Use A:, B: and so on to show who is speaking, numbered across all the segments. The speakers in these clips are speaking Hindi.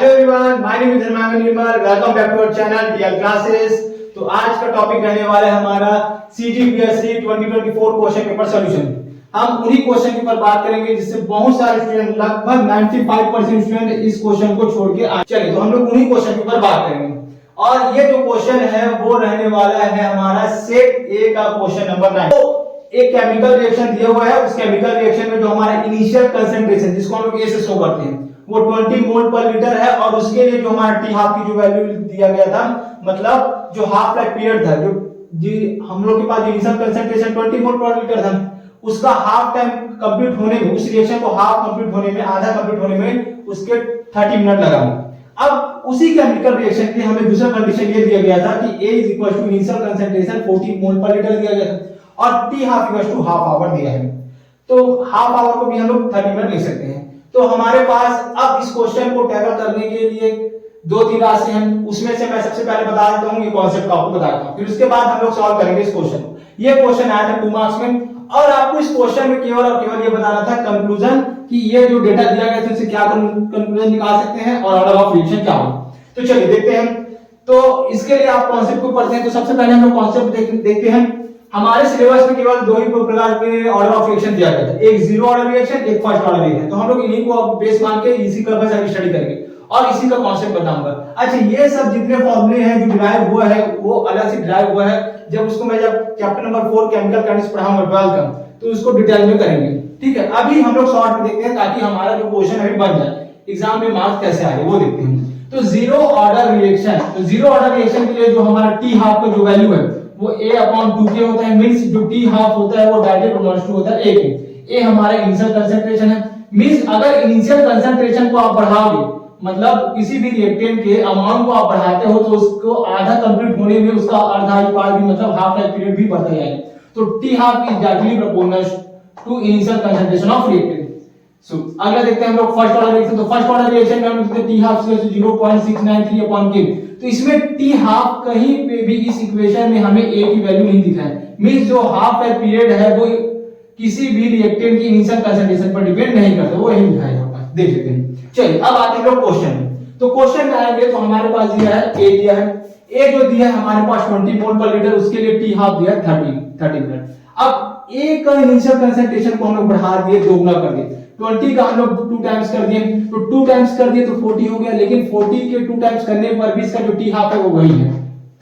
A: Hello everyone, my name is Dharmangan Nirmal. Welcome back to our channel DL classes. तो आज का टॉपिक रहने वाला है हमारा सीजीपीएससी 2024 क्वेश्चन पेपर सॉल्यूशन। हम उन्हीं क्वेश्चन के ऊपर बात करेंगे जिससे बहुत सारे स्टूडेंट, लगभग 95% स्टूडेंट इस क्वेश्चन को छोड़ के आ चले। तो हम लोग उन्हीं क्वेश्चन के ऊपर बात करेंगे और ये जो क्वेश्चन है वो रहने वाला है हमारा सेट ए का क्वेश्चन नंबर 9। तो एक केमिकल रिएक्शन दिया हुआ है, उस केमिकल रिएक्शन में जो हमारा इनिशियल कंसंट्रेशन जिसको हम लोग ए से शो करते हैं वो 20 मोल पर लीटर है और उसके लिए जो हमारा टी हाफ की जो वैल्यू दिया गया था, मतलब जो हाफ लाइफ पीरियड था, जो जी हम लोग के पास जो इनिशियल कंसंट्रेशन 20 मोल पर लीटर था, उसका हाफ टाइम कंप्लीट होने में, उस रिएक्शन को हाफ कंप्लीट होने में, आधा कंप्लीट होने में उसके 30 मिनट लगा। अब उसी केमिकल रिएक्शन के लिए हमें दूसरा कंडीशन ये दिया गया था कि A इनिशियल कंसंट्रेशन 40 मोल पर लीटर दिया गया था और T हाफ आवर दिया है। तो हाफ आवर को भी हम लोग 30 मिनट लिख सकते हैं। तो हमारे पास अब इस क्वेश्चन को टैकल करने के लिए दो तीन रास्ते हैं, उसमें से मैं सबसे पहले बता देता हूं, ये कॉन्सेप्ट आपको बता देता हूं, फिर उसके बाद हम लोग सॉल्व करेंगे इस क्वेश्चन को। ये क्वेश्चन आया था 2 मार्क्स में और आपको इस क्वेश्चन में केवल और केवल ये बताना था कंक्लूजन कि ये जो डेटा दिया गया था उससे क्या कंक्लूजन निकाल सकते हैं और ऑर्डर ऑफ रिएक्शन क्या होगा। तो चलिए देखते हैं। तो इसके लिए आप कॉन्सेप्ट को पढ़ते हैं। तो सबसे पहले हम लोग कॉन्सेप्ट देखते हैं। हमारे सिलेबस में केवल दो ही प्रकार के ऑर्डर ऑफ रिएक्शन दिया गया था, एक जीरो ऑर्डर रिएक्शन, एक फर्स्ट ऑर्डर रिएक्शन। तो हम लोग इन्हीं को बेस मान के इसी का बस अभी स्टडी करेंगे और इसी का कॉन्सेप्ट बताऊंगा। अच्छा, ये सब जितने फॉर्मूले हैं जो डिराइव हुआ है वो अलग से डिराइव हुआ है। जब उसको मैं जब चैप्टर नंबर 4 केमिकल काइनेटिक्स पढ़ाऊंगा 12 का, तो उसको डिटेल में करेंगे। ठीक है, अभी हम लोग शॉर्ट में देखते हैं ताकि हमारा जो क्वेश्चन अभी बन जाए, एग्जाम में मार्क्स कैसे आए वो देखते हैं। तो जीरो ऑर्डर रिएक्शन, तो जीरो ऑर्डर रिएक्शन के लिए जो हमारा टी हाफ का जो वैल्यू है वो A/2K होता है। मींस जो टी हाफ होता है वो डायरेक्ट प्रोपोर्शनल होता है A के। A हमारा इनिशियल कंसंट्रेशन है। मींस अगर इनिशियल कंसंट्रेशन को आप बढ़ाओगे, मतलब किसी भी रिएक्टेंट के अमाउंट को आप बढ़ाते हो तो उसको आधा कंप्लीट होने में उसका अर्धा पार्ट भी, मतलब हाफ लाइफ पीरियड भी बढ़ता जाएगा। तो T half is directly proportional to initial concentration of reactant. So अगला देखते हैं हम लोग फर्स्ट ऑर्डर रिएक्शन। तो फर्स्ट ऑर्डर रिएक्शन में हम लिखते हैं टी हाफ 0.693/K। तो इसमें टी हाफ कहीं पे भी इस इक्वेशन में हमें A की वैल्यू नहीं दिख रहा है। मींस जो हाफ लाइफ पीरियड है वो किसी भी रिएक्टेंट की इनिशियल कंसंट्रेशन पर डिपेंड नहीं करता, वो यही लिखा है यहां पर, देख लेते हैं। चलिए अब आते हैं लोग क्वेश्चन में। तो क्वेश्चन में आएंगे तो हमारे पास दिया है A दिया है। A जो दिया है हमारे पास 20 मोल पर लीटर, उसके लिए टी हाफ दिया है 30 मिनट। अब A का इनिशियल कंसंट्रेशन को हम लोग बढ़ा दिए, दोगुना कर दिए। 20 का हम लोग 2 टाइम्स कर दिए, तो 2 टाइम्स कर दिए तो 40 हो गया, लेकिन 40 के 2 टाइम्स करने पर भी इसका जो टी हाफ है वो वही है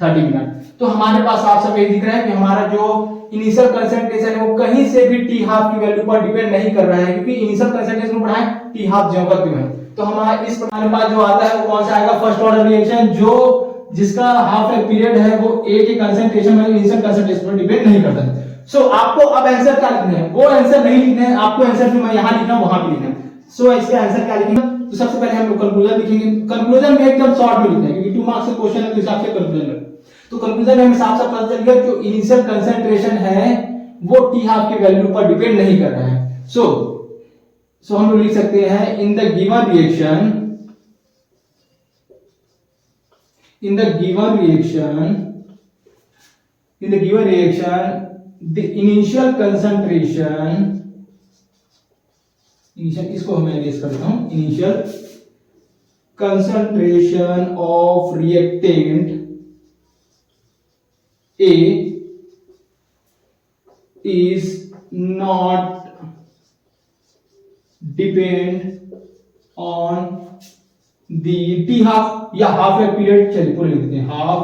A: 30 मिनट। तो हमारे पास आप सब ये दिख रहा है कि हमारा जो इनिशियल कंसंट्रेशन है वो कहीं से भी टी हाफ की वैल्यू पर डिपेंड नहीं कर रहा है, क्योंकि इनिशियल कंसंट्रेशन बढ़ाएं टी हाफ ज्यों का त्यों है। तो हमारा इस प्रकार का जो आता है वो कौन सा आएगा, फर्स्ट ऑर्डर रिएक्शन, जो जिसका हाफ लाइफ पीरियड है वो A के कंसंट्रेशन में इनिशियल कंसंट्रेशन पर डिपेंड नहीं करता है। सो आपको अब आंसर क्या लिखना है, वो आंसर नहीं लिखना है आपको, आंसर जो मैं यहां लिख रहा हूं वहां भी लिखना है। सो इसका आंसर क्या लिखेंगे, तो सबसे पहले हम लोग कंक्लूजन लिखेंगे। कंक्लूजन में एकदम शॉर्ट में लिखना है क्योंकि 2 मार्क्स का क्वेश्चन है, तो हिसाब से कंक्लूजन में। तो कंक्लूजन में हमें साफ-साफ पता चल गया जो इनिशियल कंसंट्रेशन है वो टी हाफ की वैल्यू पर डिपेंड नहीं कर रहा है। सो हम लोग लिख सकते हैं in the given reaction, in the given reaction the initial concentration, इसको मैं erase कर देता हूं, initial concentration of reactant A is not depend on the T half या हाफ लाइफ पीरियड, चलिए पूरे लिख देते हैं, half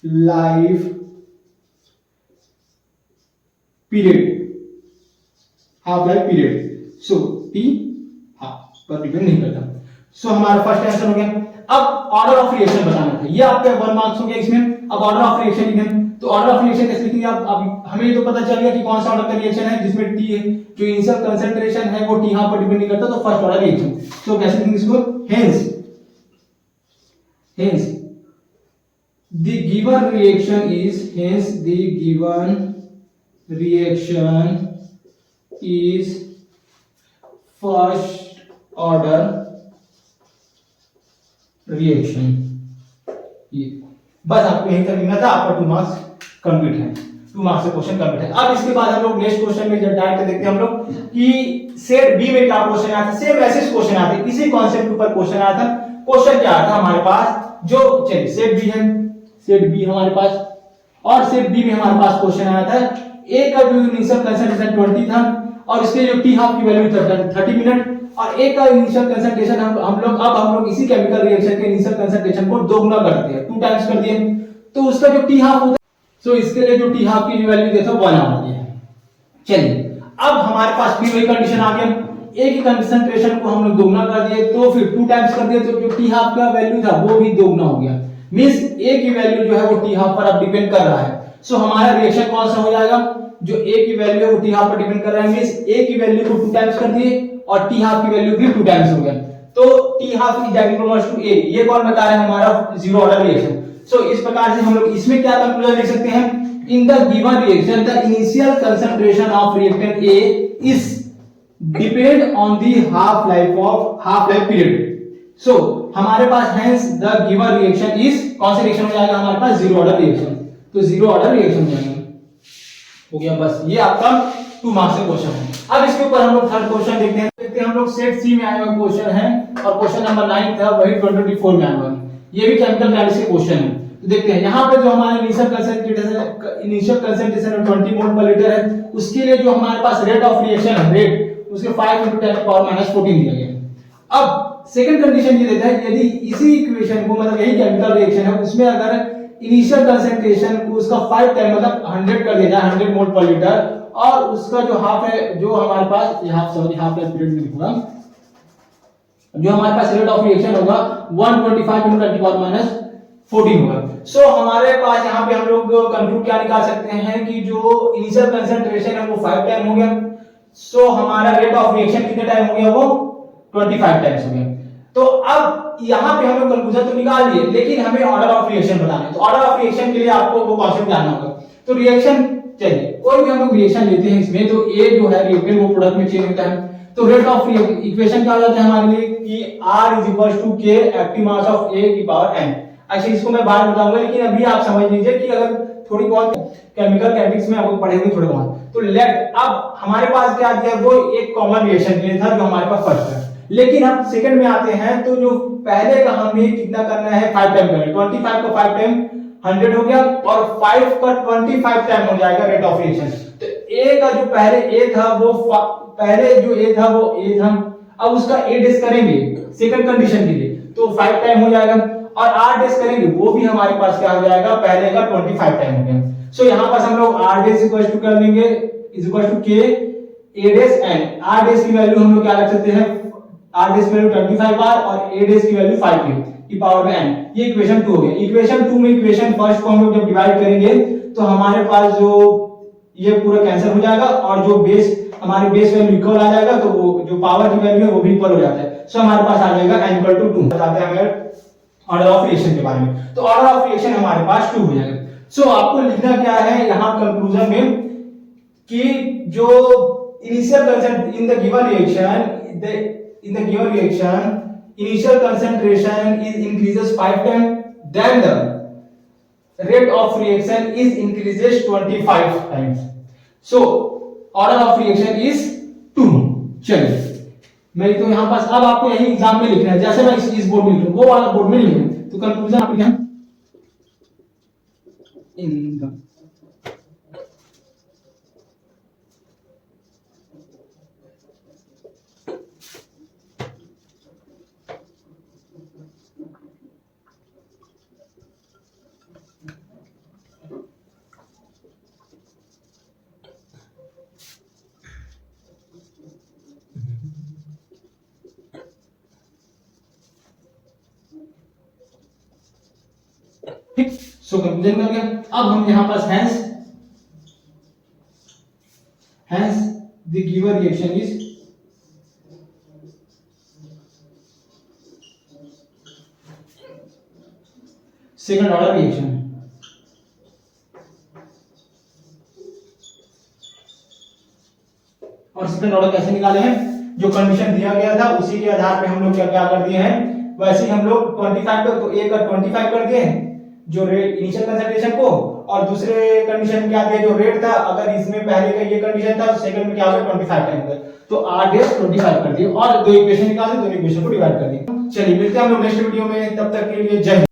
A: life period. So T half पर डिपेंड नहीं करता। सो हमारा फर्स्ट आंसर हो गया। अब ऑर्डर ऑफ रिएक्शन बताना था, ये आपका 1 मार्क्स हो गया इसमें। अब ऑर्डर ऑफ रिएक्शन लिखें, तो ऑर्डर ऑफ रिएक्शन कैसे लिखेंगे आप, अब हमें तो पता चल गया कि कौन सा ऑर्डर का रिएक्शन है जिसमें टी जो इनिशियल कंसंट्रेशन है वो टी हाफ पर डिपेंड नहीं करता, तो फर्स्ट ऑर्डर रिएक्शन। तो कैसे लिखेंगे इसको, hence the given reaction is first order reaction। ये बस आपको यही तक लिखना था, आपका 2 मार्क्स कंप्लीट है, 2 मार्क्स से क्वेश्चन कंप्लीट है। अब इसके बाद हम लोग नेक्स्ट क्वेश्चन में डायरेक्ट देखते हैं हम लोग कि सेट बी में क्या क्वेश्चन आया था, सेम ऐसे क्वेश्चन आते, इसी कॉन्सेप्ट के ऊपर क्वेश्चन आया था। क्वेश्चन क्या आया था हमारे पास, जो चलिए सेट बी है, सेट बी हमारे पास, और सेट बी में हमारे पास क्वेश्चन आया था ए का जो इनिशियल कंसंट्रेशन 20 था और इसके जो टी हाफ की वैल्यू 30 मिनट, और ए का इनिशियल कंसंट्रेशन हम लोग इसी केमिकल रिएक्शन के इनिशियल कंसंट्रेशन को दोगुना करते हैं, 2 टाइम्स कर दिए, तो उसका जो टी हाफ होता है, सो इसके लिए जो टी हाफ की जो वैल्यू देता है 1 आ गया है। चलिए अब हमारे पास फिर वही कंडीशन आ गया, ए की कंसंट्रेशन को हम लोग दोगुना कर दिए, तो फिर 2 टाइम्स कर दिए, तो जो टी हाफ का वैल्यू था वो भी दोगुना हो गया, मींस ए की वैल्यू जो है वो टी हाफ पर अब डिपेंड कर रहा है। सो हमारा रिएक्शन कौन सा हो जाएगा, जो ए की वैल्यू है वो टी हाफ पर डिपेंड कर रहा है, मींस ए की वैल्यू को 2 टाइम्स कर दिए और टी हाफ की वैल्यू भी 2 टाइम्स हो गया, तो T half is equal to A, ये कौन बता रहा है हमारा जीरो ऑर्डर रिएक्शन। सो इस प्रकार से हम लोग इसमें क्या कंक्लूजन लिख सकते हैं, in the given reaction the initial concentration of reactant A is depend on the half life period. So हमारे पास hence the given reaction is, कौन सा रिएक्शन हो जाएगा हमारे पास, जीरो ऑर्डर रिएक्शन, तो जीरो ऑर्डर रिएक्शन हो गया, बस ये आपका 2 मार्क्स का क्वेश्चन है। अब इसके ऊपर हम लोग थर्ड क्वेश्चन देखते हैं हम लोग सेट सी में आया हुआ क्वेश्चन है और क्वेश्चन नंबर 9 था, वही 2024 में आया हुआ है, ये भी केमिकल केमिस्ट्री क्वेश्चन है। तो देखते हैं यहाँ पे जो हमारे इनिशियल कंसंट्रेशन 20 मोल पर लीटर है, उसके लिए जो हमारे पास रेट ऑफ रिएक्शन है, रेट उसके 5 × 10⁻⁴ दिया गया है। अब सेकंड कंडीशन ये देता है, यदि इसी इक्वेशन को मतलब यही केमिकल रिएक्शन है उसमें अगर इनिशियल कंसंट्रेशन को उसका 5 टाइम मतलब 100 कर दिया जाए, 100 मोल पर लीटर, और उसका जो हाफ है, जो हमारे पास हाफ लाइफ पीरियड में लिखूंगा, जो हमारे पास रेट ऑफ रिएक्शन होगा 125 × 10⁻⁴ होगा। सो हमारे पास यहाँ पे हम लोग कंक्लूड क्या निकाल सकते हैं कि जो इनिशियल कंसंट्रेशन है वो 5 टाइम हो गया, सो हमारा रेट ऑफ रिएक्शन कितने टाइम हो गया, वो 25 टाइम्स हो गया। तो अब यहाँ पे हम लोग कंक्लूजन तो निकाल लिए, लेकिन हमें ऑर्डर ऑफ रिएक्शन बताना है, तो ऑर्डर ऑफ रिएक्शन के लिए आपको वो कॉन्सेप्ट जानना होगा। तो रिएक्शन, चलिए कोई भी हम लोग रिएक्शन लेते हैं इसमें, तो ए जो है रिएक्टेंट वो प्रोडक्ट में चेंज होता है, तो रेट ऑफ इक्वेशन क्या हो जाता है हमारे लिए कि R = K active mass of A की पावर n। अच्छा इसको मैं बाद में बताऊंगा, लेकिन अभी आप समझ लीजिए कि अगर थोड़ी बहुत केमिकल केमिस्ट्री में आपको पढ़े हुए थोड़े बहुत, तो लेट अब हमारे पास क्या दिया, वो एक कॉमन रिएक्शन के लिए था जो हमारे पास फर्स्ट है, लेकिन हम सेकंड में आते हैं, तो जो पहले का हमें कितना करना है, 5 टाइम करना है, 25 का 5 टाइम 100 हो गया, और 5 का 25 टाइम हो जाएगा रेट ऑफ रिएक्शन। तो ए का जो पहले ए था वो पहले जो ए था वो ए था, अब उसका ए डेस करेंगे सेकंड कंडीशन के लिए तो 5 टाइम हो जाएगा, और आर डेस करेंगे वो भी हमारे पास क्या हो जाएगा, पहले का 25 टाइम हो गया। सो यहां पास हम लोग आर डेस इक्वल टू कर लेंगे के ए डेस एन, आर डेस की वैल्यू हम लोग क्या रख सकते हैं, आर डेस की वैल्यू 25 बार और ए डेस की वैल्यू 5 की पावर में n, ये इक्वेशन 2 हो गया। इक्वेशन 2 में इक्वेशन फर्स्ट को हम लोग जब डिवाइड करेंगे तो हमारे पास जो ये पूरा कैंसिल हो जाएगा, और जो बेस हमारे बेस वैल्यू इक्वल आ जाएगा, तो वो जो पावर की वैल्यू है वो भी इक्वल हो जाता है। सो हमारे पास आ जाएगा n = 2। बताते हैं हमें ऑर्डर ऑफ रिएक्शन के बारे में, तो ऑर्डर ऑफ रिएक्शन हमारे पास 2 हो जाएगा। सो आपको लिखना क्या है यहाँ कंक्लूजन में कि जो initial concentration in the given reaction initial concentration is increases 5 times, then the rate of reaction is increases 25 times. So order of reaction is 2। चलिए मैं तो यहाँ पास अब आपको यही एग्जाम में लिखना है, जैसे मैं इस बोर्ड में लिख रहा हूँ वो वाला बोर्ड में लिखना है, तो कंक्लूजन आप लिखें इन ठीक। सो कंक्लूजन कर गया। अब हम यहां पास hence the given reaction is second order reaction। और सेकंड ऑर्डर कैसे निकाले हैं, जो कंडीशन दिया गया था उसी के आधार पे हम लोग क्या क्या कर दिए हैं, वैसे ही हम लोग 25 को तो ए का 25 कर दिए जो रेट इनिशियल कंसंट्रेशन को, और दूसरे कंडीशन में क्या दिया जो रेट था, अगर इसमें पहले का ये कंडीशन था तो सेकंड में क्या हो गया 25 टाइम हो गया। तो 8 डेज 25 कर दिए और दो इक्वेशन निकाल दी, दोनों इक्वेशन को डिवाइड कर दिए। चलिए मिलते हैं हम लोग नेक्स्ट वीडियो में, तब तक के लिए जय हिंद।